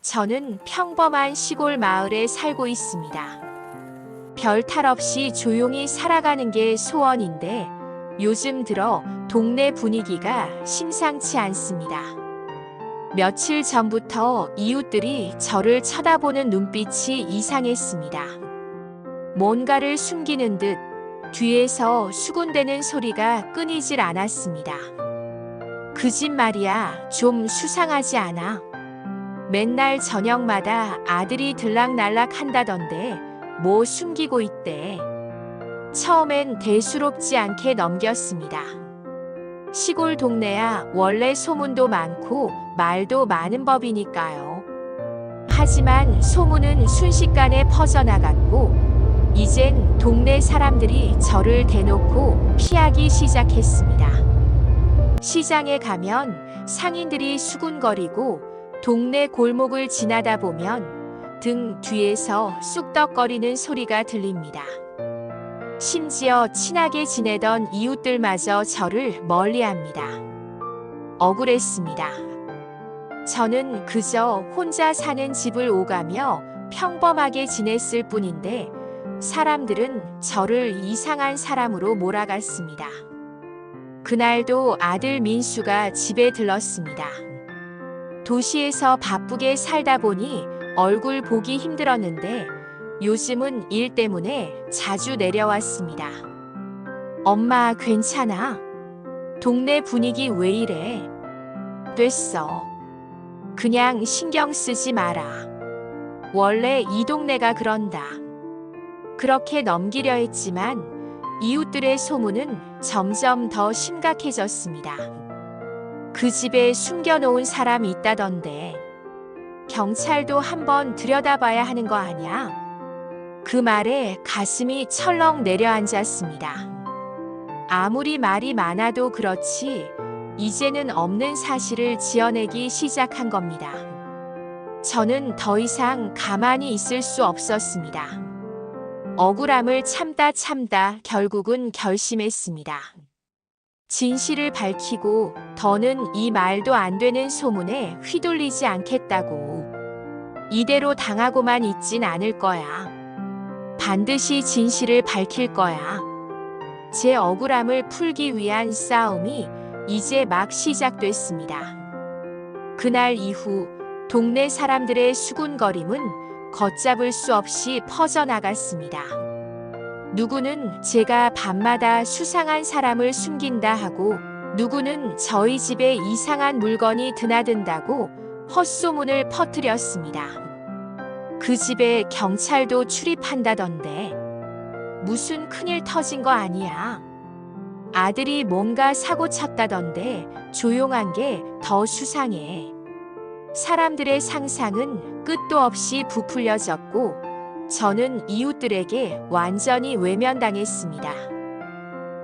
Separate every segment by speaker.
Speaker 1: 저는 평범한 시골 마을에 살고 있습니다. 별 탈 없이 조용히 살아가는 게 소원인데 요즘 들어 동네 분위기가 심상치 않습니다. 며칠 전부터 이웃들이 저를 쳐다보는 눈빛이 이상했습니다. 뭔가를 숨기는 듯 뒤에서 수군대는 소리가 끊이질 않았습니다. 그 집 말이야, 좀 수상하지 않아? 맨날 저녁마다 아들이 들락날락 한다던데 뭐 숨기고 있대. 처음엔 대수롭지 않게 넘겼습니다. 시골 동네야 원래 소문도 많고 말도 많은 법이니까요. 하지만 소문은 순식간에 퍼져나갔고 이젠 동네 사람들이 저를 대놓고 피하기 시작했습니다. 시장에 가면 상인들이 수군거리고 동네 골목을 지나다 보면 등 뒤에서 쑥덕거리는 소리가 들립니다. 심지어 친하게 지내던 이웃들마저 저를 멀리합니다. 억울했습니다. 저는 그저 혼자 사는 집을 오가며 평범하게 지냈을 뿐인데 사람들은 저를 이상한 사람으로 몰아갔습니다. 그날도 아들 민수가 집에 들렀습니다. 도시에서 바쁘게 살다 보니 얼굴 보기 힘들었는데 요즘은 일 때문에 자주 내려왔습니다. 엄마 괜찮아? 동네 분위기 왜 이래? 됐어. 그냥 신경 쓰지 마라. 원래 이 동네가 그런다. 그렇게 넘기려 했지만 이웃들의 소문은 점점 더 심각해졌습니다. 그 집에 숨겨놓은 사람이 있다던데 경찰도 한번 들여다봐야 하는 거 아냐? 그 말에 가슴이 철렁 내려앉았습니다. 아무리 말이 많아도 그렇지 이제는 없는 사실을 지어내기 시작한 겁니다. 저는 더 이상 가만히 있을 수 없었습니다. 억울함을 참다 결국은 결심했습니다. 진실을 밝히고 더는 이 말도 안 되는 소문에 휘둘리지 않겠다고. 이대로 당하고만 있진 않을 거야. 반드시 진실을 밝힐 거야. 제 억울함을 풀기 위한 싸움이 이제 막 시작됐습니다. 그날 이후 동네 사람들의 수군거림은 걷잡을 수 없이 퍼져나갔습니다. 누구는 제가 밤마다 수상한 사람을 숨긴다 하고 누구는 저희 집에 이상한 물건이 드나든다고 헛소문을 퍼뜨렸습니다. 그 집에 경찰도 출입한다던데 무슨 큰일 터진 거 아니야? 아들이 뭔가 사고 쳤다던데 조용한 게 더 수상해. 사람들의 상상은 끝도 없이 부풀려졌고 저는 이웃들에게 완전히 외면당했습니다.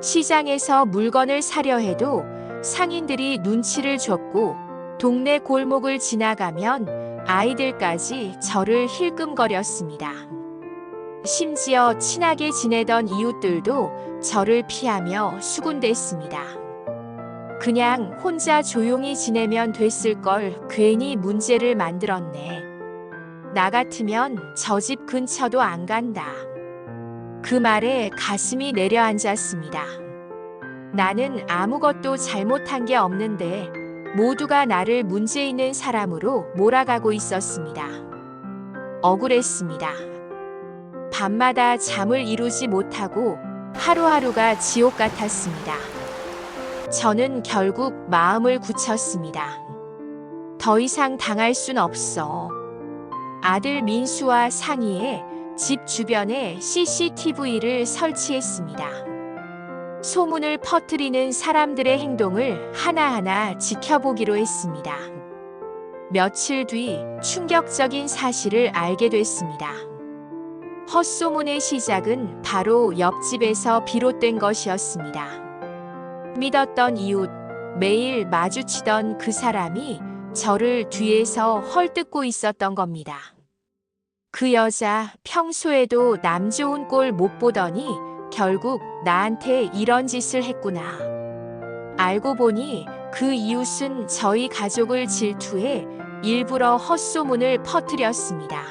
Speaker 1: 시장에서 물건을 사려 해도 상인들이 눈치를 줬고 동네 골목을 지나가면 아이들까지 저를 힐끔거렸습니다. 심지어 친하게 지내던 이웃들도 저를 피하며 수군댔습니다. 그냥 혼자 조용히 지내면 됐을 걸 괜히 문제를 만들었네. 나 같으면 저 집 근처도 안 간다. 그 말에 가슴이 내려앉았습니다. 나는 아무것도 잘못한 게 없는데 모두가 나를 문제 있는 사람으로 몰아가고 있었습니다. 억울했습니다. 밤마다 잠을 이루지 못하고 하루하루가 지옥 같았습니다. 저는 결국 마음을 굳혔습니다. 더 이상 당할 순 없어. 아들 민수와 상의해 집 주변에 CCTV를 설치했습니다. 소문을 퍼뜨리는 사람들의 행동을 하나하나 지켜보기로 했습니다. 며칠 뒤 충격적인 사실을 알게 됐습니다. 헛소문의 시작은 바로 옆집에서 비롯된 것이었습니다. 믿었던 이웃, 매일 마주치던 그 사람이 저를 뒤에서 헐뜯고 있었던 겁니다. 그 여자 평소에도 남 좋은 꼴 못 보더니 결국 나한테 이런 짓을 했구나. 알고 보니 그 이웃은 저희 가족을 질투해 일부러 헛소문을 퍼뜨렸습니다.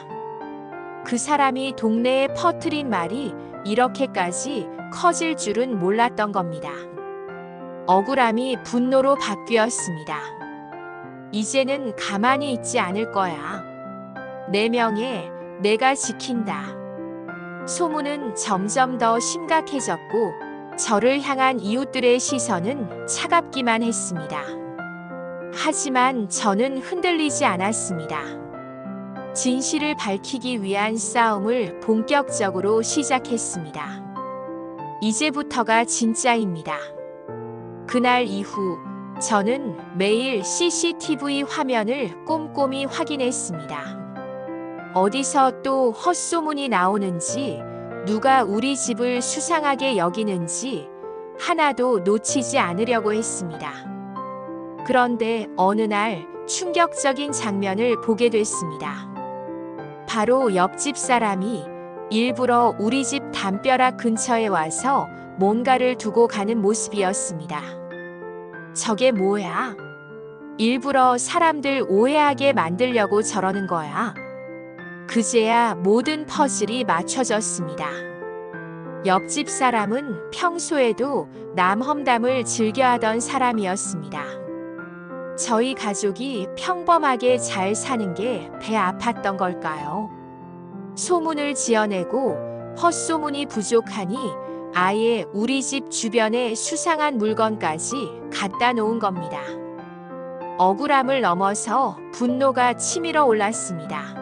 Speaker 1: 그 사람이 동네에 퍼뜨린 말이 이렇게까지 커질 줄은 몰랐던 겁니다. 억울함이 분노로 바뀌었습니다. 이제는 가만히 있지 않을 거야. 내 명예 내가 지킨다. 소문은 점점 더 심각해졌고 저를 향한 이웃들의 시선은 차갑기만 했습니다. 하지만 저는 흔들리지 않았습니다. 진실을 밝히기 위한 싸움을 본격적으로 시작했습니다. 이제부터가 진짜입니다. 그날 이후 저는 매일 CCTV 화면을 꼼꼼히 확인했습니다. 어디서 또 헛소문이 나오는지, 누가 우리 집을 수상하게 여기는지 하나도 놓치지 않으려고 했습니다. 그런데 어느 날 충격적인 장면을 보게 됐습니다. 바로 옆집 사람이 일부러 우리 집 담벼락 근처에 와서 뭔가를 두고 가는 모습이었습니다. 저게 뭐야? 일부러 사람들 오해하게 만들려고 저러는 거야. 그제야 모든 퍼즐이 맞춰졌습니다. 옆집 사람은 평소에도 남 험담을 즐겨하던 사람이었습니다. 저희 가족이 평범하게 잘 사는 게 배 아팠던 걸까요? 소문을 지어내고 헛소문이 부족하니 아예 우리 집 주변에 수상한 물건까지 갖다 놓은 겁니다. 억울함을 넘어서 분노가 치밀어 올랐습니다.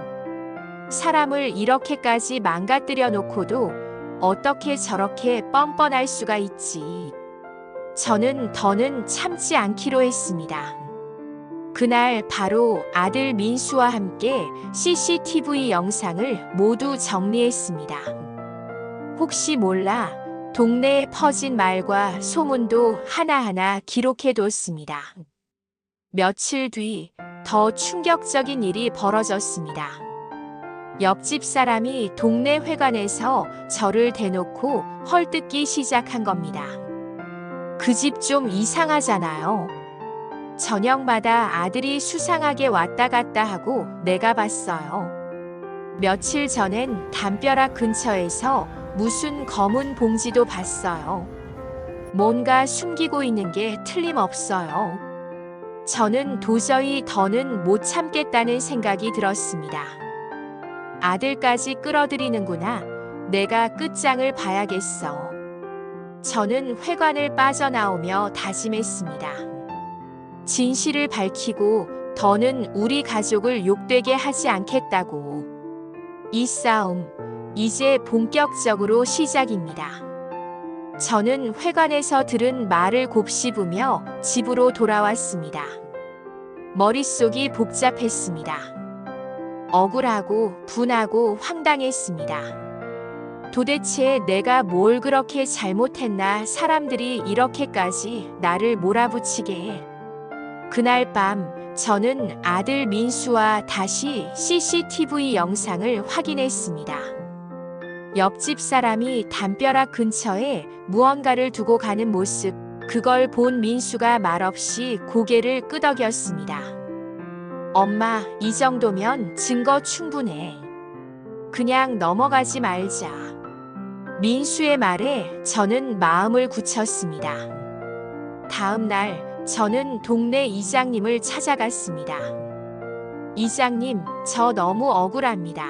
Speaker 1: 사람을 이렇게까지 망가뜨려 놓고도 어떻게 저렇게 뻔뻔할 수가 있지? 저는 더는 참지 않기로 했습니다. 그날 바로 아들 민수와 함께 CCTV 영상을 모두 정리했습니다. 혹시 몰라 동네에 퍼진 말과 소문도 하나하나 기록해뒀습니다. 며칠 뒤 더 충격적인 일이 벌어졌습니다. 옆집 사람이 동네 회관에서 저를 대놓고 헐뜯기 시작한 겁니다. 그 집 좀 이상하잖아요. 저녁마다 아들이 수상하게 왔다 갔다 하고 내가 봤어요. 며칠 전엔 담벼락 근처에서 무슨 검은 봉지도 봤어요. 뭔가 숨기고 있는 게 틀림없어요. 저는 도저히 더는 못 참겠다는 생각이 들었습니다. 아들까지 끌어들이는구나. 내가 끝장을 봐야겠어. 저는 회관을 빠져나오며 다짐했습니다. 진실을 밝히고 더는 우리 가족을 욕되게 하지 않겠다고. 이 싸움 이제 본격적으로 시작입니다. 저는 회관에서 들은 말을 곱씹으며 집으로 돌아왔습니다. 머릿속이 복잡했습니다. 억울하고 분하고 황당했습니다. 도대체 내가 뭘 그렇게 잘못했나 사람들이 이렇게까지 나를 몰아붙이게 해. 그날 밤 저는 아들 민수와 다시 CCTV 영상을 확인했습니다. 옆집 사람이 담벼락 근처에 무언가를 두고 가는 모습, 그걸 본 민수가 말없이 고개를 끄덕였습니다. 엄마, 이 정도면 증거 충분해. 그냥 넘어가지 말자. 민수의 말에 저는 마음을 굳혔습니다. 다음 날 저는 동네 이장님을 찾아갔습니다. 이장님, 저 너무 억울합니다.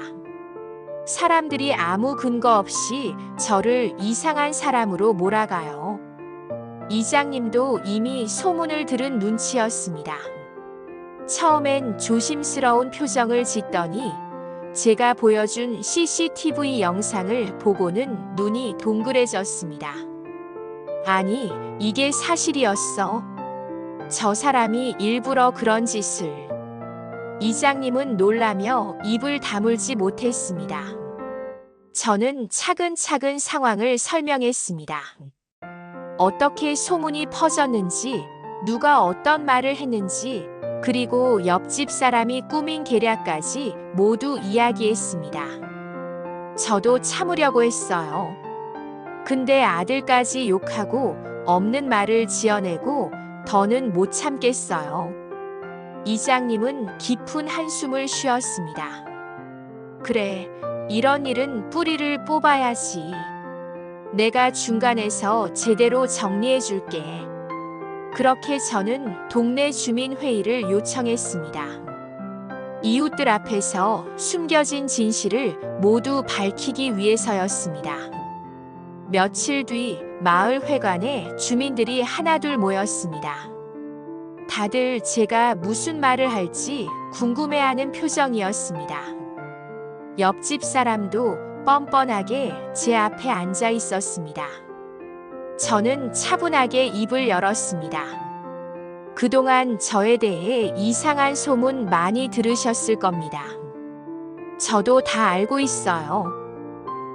Speaker 1: 사람들이 아무 근거 없이 저를 이상한 사람으로 몰아가요. 이장님도 이미 소문을 들은 눈치였습니다. 처음엔 조심스러운 표정을 짓더니 제가 보여준 CCTV 영상을 보고는 눈이 동그래졌습니다. 아니, 이게 사실이었어. 저 사람이 일부러 그런 짓을. 이장님은 놀라며 입을 다물지 못했습니다. 저는 차근차근 상황을 설명했습니다. 어떻게 소문이 퍼졌는지, 누가 어떤 말을 했는지, 그리고 옆집 사람이 꾸민 계략까지 모두 이야기했습니다. 저도 참으려고 했어요. 근데 아들까지 욕하고 없는 말을 지어내고 더는 못 참겠어요. 이장님은 깊은 한숨을 쉬었습니다. 그래, 이런 일은 뿌리를 뽑아야지. 내가 중간에서 제대로 정리해 줄게. 그렇게 저는 동네 주민회의를 요청했습니다. 이웃들 앞에서 숨겨진 진실을 모두 밝히기 위해서였습니다. 며칠 뒤 마을 회관에 주민들이 하나둘 모였습니다. 다들 제가 무슨 말을 할지 궁금해하는 표정이었습니다. 옆집 사람도 뻔뻔하게 제 앞에 앉아 있었습니다. 저는 차분하게 입을 열었습니다. 그동안 저에 대해 이상한 소문 많이 들으셨을 겁니다. 저도 다 알고 있어요.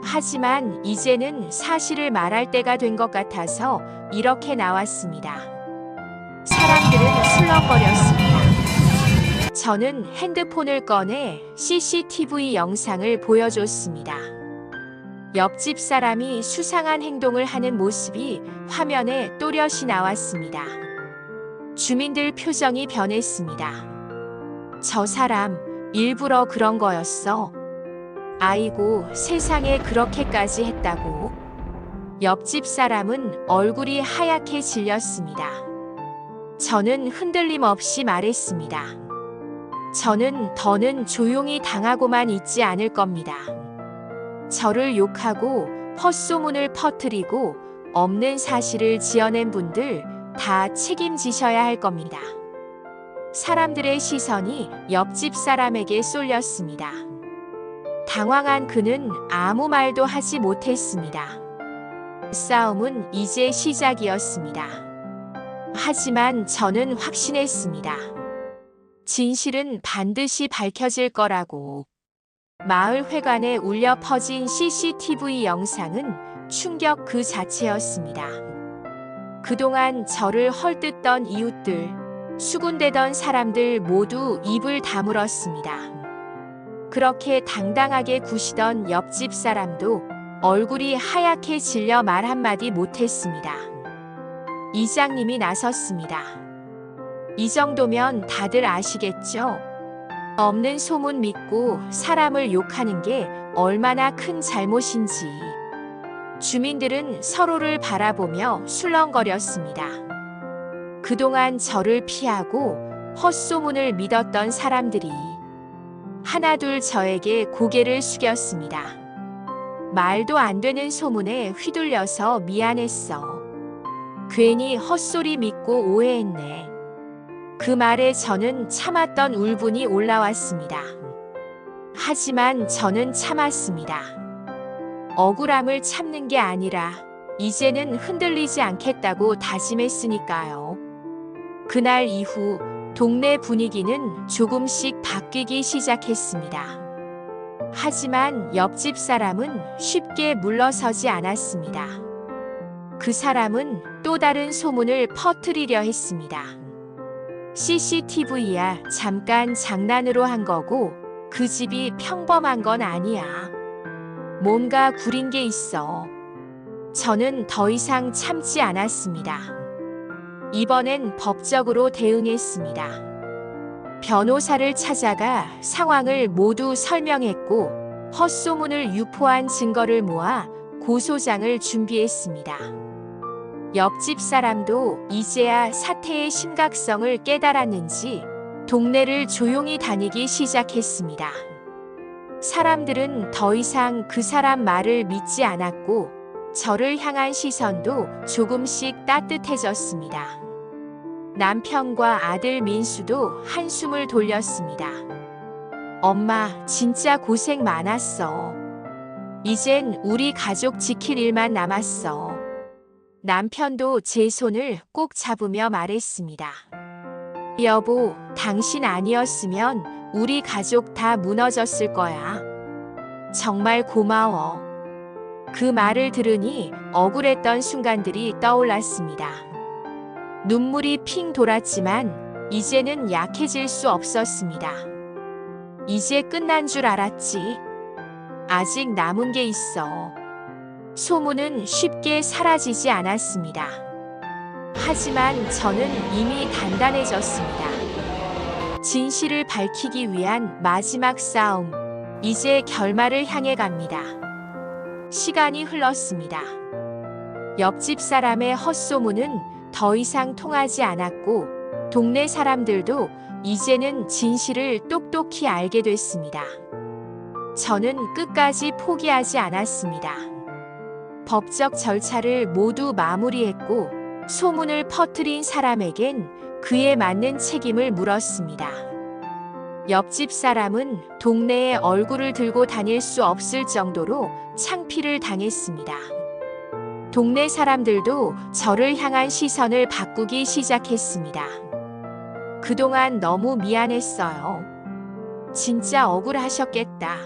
Speaker 1: 하지만 이제는 사실을 말할 때가 된 것 같아서 이렇게 나왔습니다. 사람들은 술렁거렸습니다. 저는 핸드폰을 꺼내 CCTV 영상을 보여줬습니다. 옆집 사람이 수상한 행동을 하는 모습이 화면에 또렷이 나왔습니다. 주민들 표정이 변했습니다. 저 사람 일부러 그런 거였어. 아이고, 세상에 그렇게까지 했다고. 옆집 사람은 얼굴이 하얗게 질렸습니다. 저는 흔들림 없이 말했습니다. 저는 더는 조용히 당하고만 있지 않을 겁니다. 저를 욕하고 헛소문을 퍼뜨리고 없는 사실을 지어낸 분들 다 책임지셔야 할 겁니다. 사람들의 시선이 옆집 사람에게 쏠렸습니다. 당황한 그는 아무 말도 하지 못했습니다. 싸움은 이제 시작이었습니다. 하지만 저는 확신했습니다. 진실은 반드시 밝혀질 거라고. 마을 회관에 울려 퍼진 CCTV 영상은 충격 그 자체였습니다. 그동안 저를 헐뜯던 이웃들, 수군대던 사람들 모두 입을 다물었습니다. 그렇게 당당하게 구시던 옆집 사람도 얼굴이 하얗게 질려 말 한마디 못했습니다. 이장님이 나섰습니다. 이 정도면 다들 아시겠죠? 없는 소문 믿고 사람을 욕하는 게 얼마나 큰 잘못인지. 주민들은 서로를 바라보며 술렁거렸습니다. 그동안 저를 피하고 헛소문을 믿었던 사람들이 하나둘 저에게 고개를 숙였습니다. 말도 안 되는 소문에 휘둘려서 미안했어. 괜히 헛소리 믿고 오해했네. 그 말에 저는 참았던 울분이 올라왔습니다. 하지만 저는 참았습니다. 억울함을 참는 게 아니라 이제는 흔들리지 않겠다고 다짐했으니까요. 그날 이후 동네 분위기는 조금씩 바뀌기 시작했습니다. 하지만 옆집 사람은 쉽게 물러서지 않았습니다. 그 사람은 또 다른 소문을 퍼뜨리려 했습니다. CCTV야 잠깐 장난으로 한 거고 그 집이 평범한 건 아니야. 뭔가 구린 게 있어. 저는 더 이상 참지 않았습니다. 이번엔 법적으로 대응했습니다. 변호사를 찾아가 상황을 모두 설명했고 헛소문을 유포한 증거를 모아 고소장을 준비했습니다. 옆집 사람도 이제야 사태의 심각성을 깨달았는지 동네를 조용히 다니기 시작했습니다. 사람들은 더 이상 그 사람 말을 믿지 않았고 저를 향한 시선도 조금씩 따뜻해졌습니다. 남편과 아들 민수도 한숨을 돌렸습니다. 엄마, 진짜 고생 많았어. 이젠 우리 가족 지킬 일만 남았어. 남편도 제 손을 꼭 잡으며 말했습니다. 여보, 당신 아니었으면 우리 가족 다 무너졌을 거야. 정말 고마워. 그 말을 들으니 억울했던 순간들이 떠올랐습니다. 눈물이 핑 돌았지만 이제는 약해질 수 없었습니다. 이제 끝난 줄 알았지. 아직 남은 게 있어. 소문은 쉽게 사라지지 않았습니다. 하지만 저는 이미 단단해졌습니다. 진실을 밝히기 위한 마지막 싸움. 이제 결말을 향해 갑니다. 시간이 흘렀습니다. 옆집 사람의 헛소문은 더 이상 통하지 않았고, 동네 사람들도 이제는 진실을 똑똑히 알게 됐습니다. 저는 끝까지 포기하지 않았습니다. 법적 절차를 모두 마무리했고, 소문을 퍼뜨린 사람에겐 그에 맞는 책임을 물었습니다. 옆집 사람은 동네에 얼굴을 들고 다닐 수 없을 정도로 창피를 당했습니다. 동네 사람들도 저를 향한 시선을 바꾸기 시작했습니다. 그동안 너무 미안했어요. 진짜 억울하셨겠다.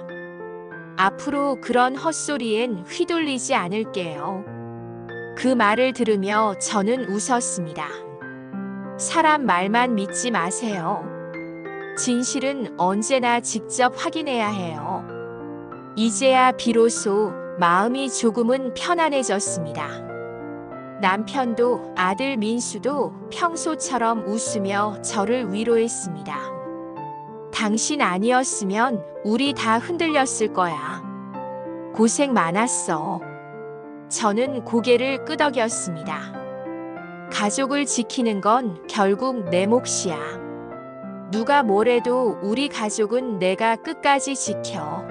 Speaker 1: 앞으로 그런 헛소리엔 휘둘리지 않을게요. 그 말을 들으며 저는 웃었습니다. 사람 말만 믿지 마세요. 진실은 언제나 직접 확인해야 해요. 이제야 비로소 마음이 조금은 편안해졌습니다. 남편도 아들 민수도 평소처럼 웃으며 저를 위로했습니다. 당신 아니었으면 우리 다 흔들렸을 거야. 고생 많았어. 저는 고개를 끄덕였습니다. 가족을 지키는 건 결국 내 몫이야. 누가 뭐래도 우리 가족은 내가 끝까지 지켜.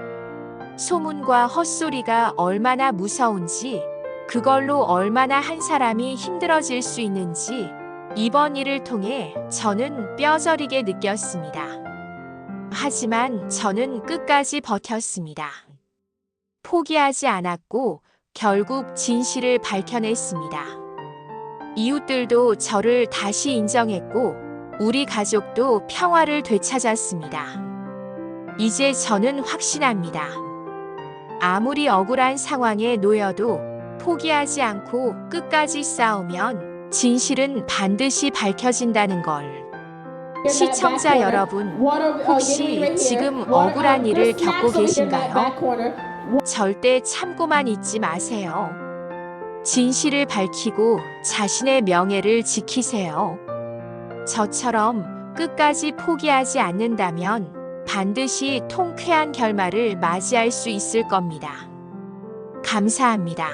Speaker 1: 소문과 헛소리가 얼마나 무서운지, 그걸로 얼마나 한 사람이 힘들어질 수 있는지 이번 일을 통해 저는 뼈저리게 느꼈습니다. 하지만 저는 끝까지 버텼습니다. 포기하지 않았고 결국 진실을 밝혀냈습니다. 이웃들도 저를 다시 인정했고 우리 가족도 평화를 되찾았습니다. 이제 저는 확신합니다. 아무리 억울한 상황에 놓여도 포기하지 않고 끝까지 싸우면 진실은 반드시 밝혀진다는 걸. 시청자 여러분, 혹시 지금 억울한 일을 겪고 계신가요? 절대 참고만 있지 마세요. 진실을 밝히고 자신의 명예를 지키세요. 저처럼 끝까지 포기하지 않는다면 반드시 통쾌한 결말을 맞이할 수 있을 겁니다. 감사합니다.